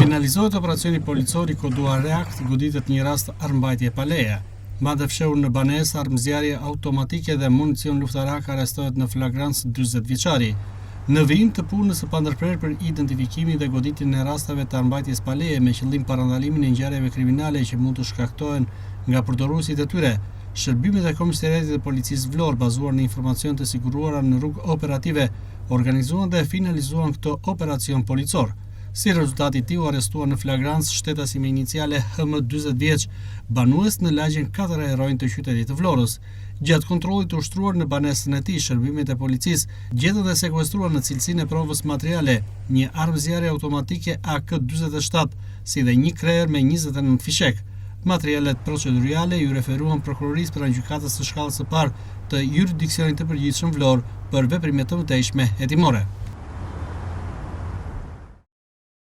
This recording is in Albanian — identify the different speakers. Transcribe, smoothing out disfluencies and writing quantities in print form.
Speaker 1: Finalizohet operacioni policor i koduar Reakt, goditet një rast armbajtje pa leje. Madje fshehur në banesë, armëzjarje automatike dhe municion luftarak arrestohet në flagrancë 40 vjeçari. Në vijim të punës së pandërprer për identifikimin dhe goditjen e rasteve të armbajtjes pa leje me qëllim parandalimin e ngjarjeve kriminale që mund të shkaktohen nga përdoruesit e tyre, shërbimet e Komisariatit të Policisë Vlorë bazuar në informacione të siguruara në rrugë operative organizuan dhe finalizuan këtë operacion policor. Si rezultati i tij u arrestuan në flagrancë shtetasi me iniciale HM 40 vjeç, banues në lagjen 4 Heronj të qytetit të Vlorës. Gjatë kontrollit të ushtruar në banesën e tij, shërbimet e policisë gjetën dhe sekuestruan në cilësinë e provës materiale një armë zjarri automatike AK-47, si dhe një kreer me 29 fishek. Materialet procedurale ju referuan prokurorisë pranë gjykatës së shkallës së parë të jurisdiksionit të përgjithshëm Vlorë për veprimet të mëtejshme hetimore.